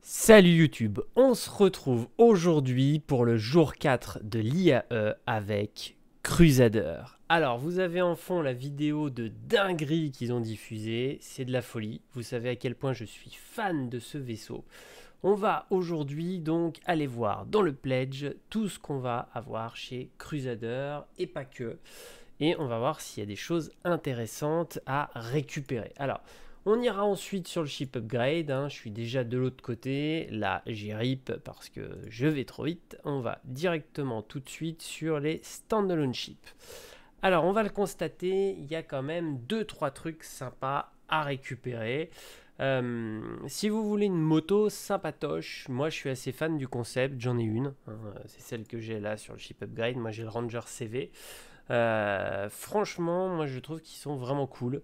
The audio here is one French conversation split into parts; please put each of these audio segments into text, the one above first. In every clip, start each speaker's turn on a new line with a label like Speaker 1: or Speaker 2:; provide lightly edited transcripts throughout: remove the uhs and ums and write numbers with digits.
Speaker 1: Salut YouTube, on se retrouve aujourd'hui pour le jour 4 de l'IAE avec Crusader. Alors vous avez en fond la vidéo de dinguerie qu'ils ont diffusée, c'est de la folie, vous savez à quel point je suis fan de ce vaisseau. On va aujourd'hui donc aller voir dans le pledge tout ce qu'on va avoir chez Crusader et pas que. Et on va voir s'il y a des choses intéressantes à récupérer. Alors, on ira ensuite sur le ship upgrade, je suis déjà de l'autre côté, là j'ai RIP parce que je vais trop vite, on va directement tout de suite sur les standalone ships. Alors on va le constater, il y a quand même 2-3 trucs sympas à récupérer. Si vous voulez une moto sympatoche, moi je suis assez fan du concept, j'en ai une, c'est celle que j'ai là sur le ship upgrade, moi j'ai le Ranger CV. Franchement, moi je trouve qu'ils sont vraiment cool.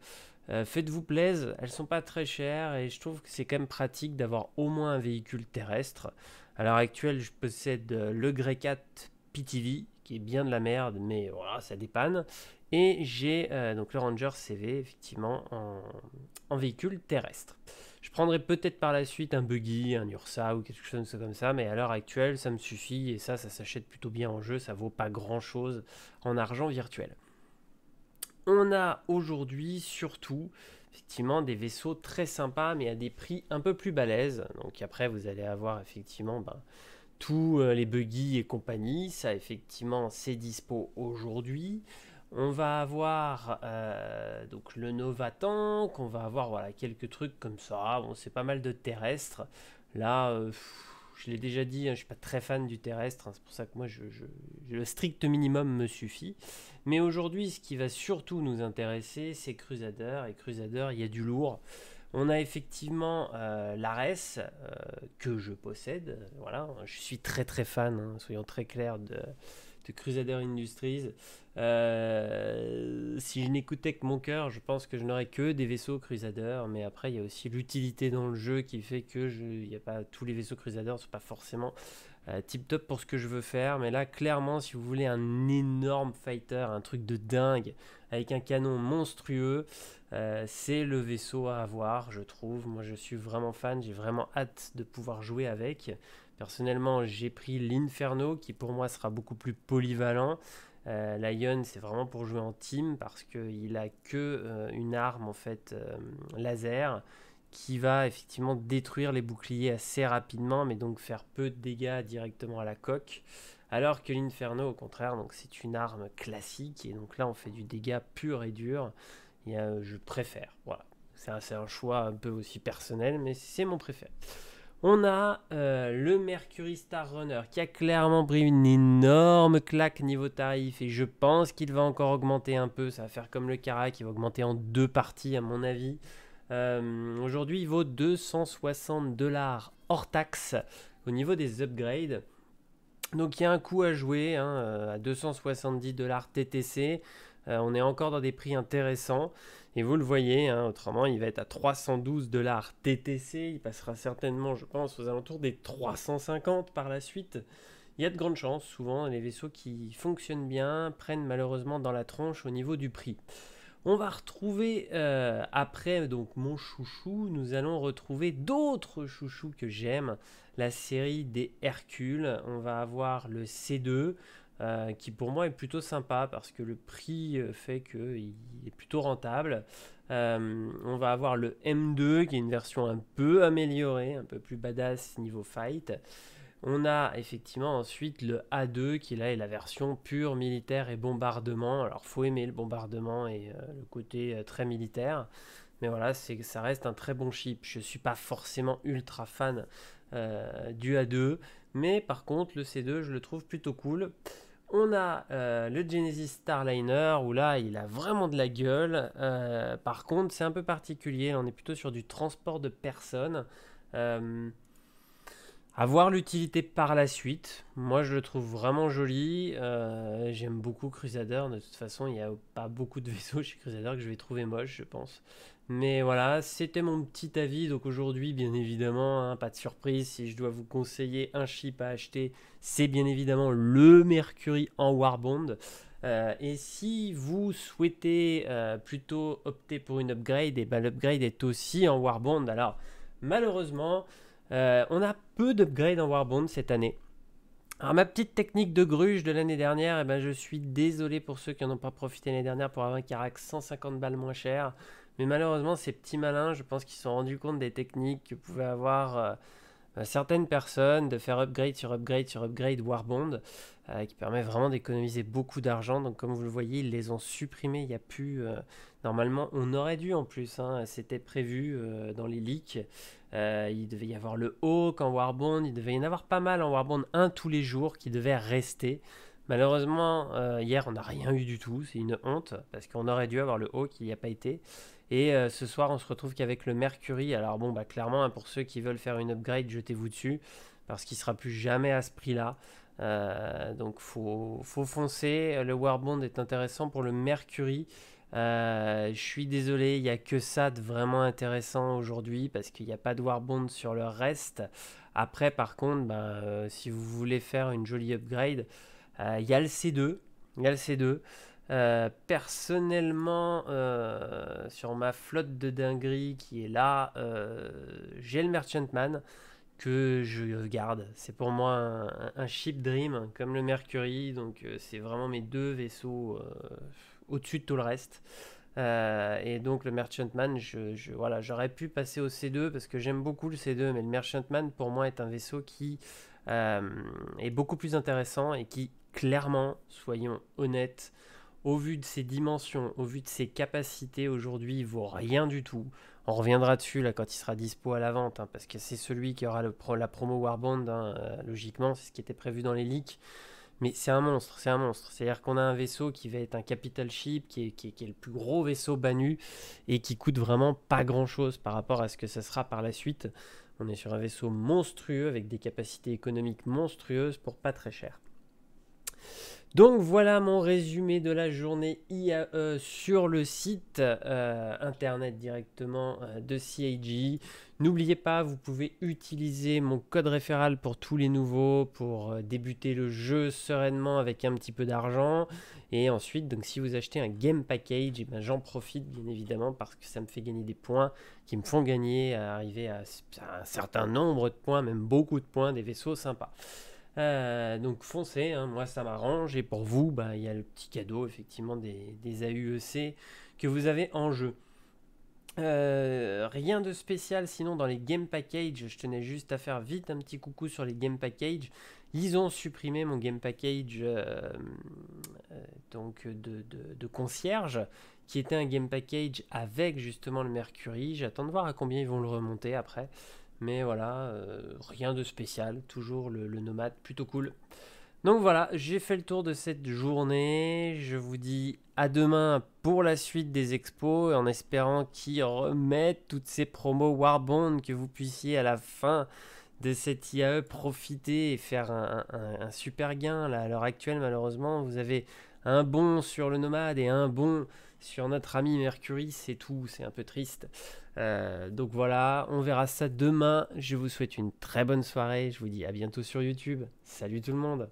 Speaker 1: Faites-vous plaisir, elles sont pas très chères et je trouve que c'est quand même pratique d'avoir au moins un véhicule terrestre. À l'heure actuelle, je possède le Grey 4 PTV qui est bien de la merde, mais voilà, ça dépanne. Et j'ai donc le Ranger CV effectivement en véhicule terrestre. Je prendrai peut-être par la suite un buggy, un Ursa ou quelque chose comme ça, mais à l'heure actuelle, ça me suffit et ça s'achète plutôt bien en jeu, ça vaut pas grand chose en argent virtuel. On a aujourd'hui surtout effectivement des vaisseaux très sympas mais à des prix un peu plus balèzes. Donc après vous allez avoir effectivement tous les buggy et compagnie, ça effectivement c'est dispo aujourd'hui. On va avoir donc le Nova Tank, on va avoir voilà, quelques trucs comme ça. Bon, c'est pas mal de terrestres. Là, je l'ai déjà dit, je ne suis pas très fan du terrestre. C'est pour ça que moi, le strict minimum me suffit. Mais aujourd'hui, ce qui va surtout nous intéresser, c'est Crusader. Et Crusader, il y a du lourd. On a effectivement l'Ares que je possède. Voilà, je suis très très fan, soyons très clairs, de Crusader Industries. Si je n'écoutais que mon cœur, je pense que je n'aurais que des vaisseaux Crusader, mais après il y a aussi l'utilité dans le jeu qui fait que y a pas, tous les vaisseaux Crusader ne sont pas forcément tip top pour ce que je veux faire, mais là clairement si vous voulez un énorme fighter, un truc de dingue, avec un canon monstrueux, c'est le vaisseau à avoir je trouve. Moi je suis vraiment fan, j'ai vraiment hâte de pouvoir jouer avec. Personnellement, j'ai pris l'Inferno qui pour moi sera beaucoup plus polyvalent. Lion, c'est vraiment pour jouer en team parce qu'il a que une arme en fait laser qui va effectivement détruire les boucliers assez rapidement, mais donc faire peu de dégâts directement à la coque. Alors que l'Inferno, au contraire, donc c'est une arme classique et donc là on fait du dégât pur et dur. Et, je préfère. Voilà, c'est un choix un peu aussi personnel, mais c'est mon préféré. On a le Mercury Star Runner qui a clairement pris une énorme claque niveau tarif et je pense qu'il va encore augmenter un peu. Ça va faire comme le Cara qui va augmenter en deux parties à mon avis. Aujourd'hui il vaut 260$ hors taxe au niveau des upgrades. Donc il y a un coup à jouer à 270$ TTC. On est encore dans des prix intéressants. Et vous le voyez, autrement, il va être à 312$ TTC. Il passera certainement, je pense, aux alentours des 350 par la suite. Il y a de grandes chances. Souvent, les vaisseaux qui fonctionnent bien prennent malheureusement dans la tronche au niveau du prix. On va retrouver, après donc mon chouchou, nous allons retrouver d'autres chouchous que j'aime. La série des Hercules. On va avoir le C2. Qui pour moi est plutôt sympa parce que le prix fait qu'il est plutôt rentable. On va avoir le M2 qui est une version un peu améliorée, un peu plus badass niveau fight. On a effectivement ensuite le A2 qui là est la version pure militaire et bombardement. Alors faut aimer le bombardement et le côté très militaire. Mais voilà, ça reste un très bon chip. Je ne suis pas forcément ultra fan du A2. Mais par contre le C2 je le trouve plutôt cool. On a le Genesis Starliner où là il a vraiment de la gueule. Par contre c'est un peu particulier. On est plutôt sur du transport de personnes. À voir l'utilité par la suite. Moi, je le trouve vraiment joli. J'aime beaucoup Crusader. De toute façon, il n'y a pas beaucoup de vaisseaux chez Crusader que je vais trouver moche, je pense. Mais voilà, c'était mon petit avis. Donc aujourd'hui, bien évidemment, pas de surprise. Si je dois vous conseiller un chip à acheter, c'est bien évidemment le Mercury en Warbond. Et si vous souhaitez plutôt opter pour une upgrade, et ben l'upgrade est aussi en Warbond. Alors, malheureusement, On a peu d'upgrades en Warbond cette année. Alors ma petite technique de gruge de l'année dernière, eh ben, je suis désolé pour ceux qui n'en ont pas profité l'année dernière pour avoir un Karak 150 balles moins cher. Mais malheureusement, ces petits malins, je pense qu'ils se sont rendus compte des techniques que pouvaient avoir certaines personnes de faire upgrade sur upgrade sur upgrade Warbond, qui permet vraiment d'économiser beaucoup d'argent. Donc comme vous le voyez, ils les ont supprimés. Il n'y a plus... normalement, on aurait dû en plus, hein, c'était prévu dans les leaks. Il devait y avoir le Hawk en Warbond, il devait y en avoir pas mal en Warbond, un tous les jours qui devait rester. Malheureusement, hier, on n'a rien eu du tout, c'est une honte, parce qu'on aurait dû avoir le Hawk, il n'y a pas été. Et ce soir, on se retrouve qu'avec le Mercury. Alors bon, bah clairement, hein, pour ceux qui veulent faire une upgrade, jetez-vous dessus, parce qu'il sera plus jamais à ce prix-là. Donc faut foncer. Le Warbond est intéressant pour le Mercury. Je suis désolé, il n'y a que ça de vraiment intéressant aujourd'hui, parce qu'il n'y a pas de Warbond sur le reste. Après, par contre, bah, si vous voulez faire une jolie upgrade, il y a le C2. Il y a le C2. Personnellement, sur ma flotte de dinguerie qui est là, j'ai le Merchantman que je garde. C'est pour moi un cheap dream, comme le Mercury. Donc c'est vraiment mes deux vaisseaux au-dessus de tout le reste. Et donc le Merchantman, voilà, j'aurais pu passer au C2 parce que j'aime beaucoup le C2, mais le Merchantman pour moi est un vaisseau qui est beaucoup plus intéressant et qui clairement, soyons honnêtes, au vu de ses dimensions, au vu de ses capacités aujourd'hui, il vaut rien du tout. On reviendra dessus là quand il sera dispo à la vente, hein, parce que c'est celui qui aura la promo Warbond, hein, logiquement, c'est ce qui était prévu dans les leaks. Mais c'est un monstre, c'est un monstre. C'est-à-dire qu'on a un vaisseau qui va être un capital ship, qui est le plus gros vaisseau Banu, et qui coûte vraiment pas grand-chose par rapport à ce que ça sera par la suite. On est sur un vaisseau monstrueux, avec des capacités économiques monstrueuses pour pas très cher. Donc voilà mon résumé de la journée IAE sur le site internet directement de CIG. N'oubliez pas, vous pouvez utiliser mon code référal pour tous les nouveaux, pour débuter le jeu sereinement avec un petit peu d'argent. Et ensuite, donc si vous achetez un game package, eh ben, j'en profite bien évidemment parce que ça me fait gagner des points qui me font gagner, à arriver à un certain nombre de points, même beaucoup de points, des vaisseaux sympas. Donc foncez, hein, moi ça m'arrange, et pour vous, bah, il y a le petit cadeau effectivement des AUEC que vous avez en jeu. Rien de spécial sinon dans les game packages, je tenais juste à faire vite un petit coucou sur les game packages. Ils ont supprimé mon game package donc de concierge, qui était un game package avec justement le Mercury. J'attends de voir à combien ils vont le remonter après. Mais voilà, rien de spécial, toujours le nomade, plutôt cool. Donc voilà, j'ai fait le tour de cette journée. Je vous dis à demain pour la suite des expos, en espérant qu'ils remettent toutes ces promos Warbond, que vous puissiez à la fin de cette IAE profiter et faire un super gain. Là, à l'heure actuelle, malheureusement, vous avez un bon sur le nomade et un bon sur notre ami Mercury, c'est tout, c'est un peu triste. Donc voilà, on verra ça demain. Je vous souhaite une très bonne soirée. Je vous dis à bientôt sur YouTube. Salut tout le monde.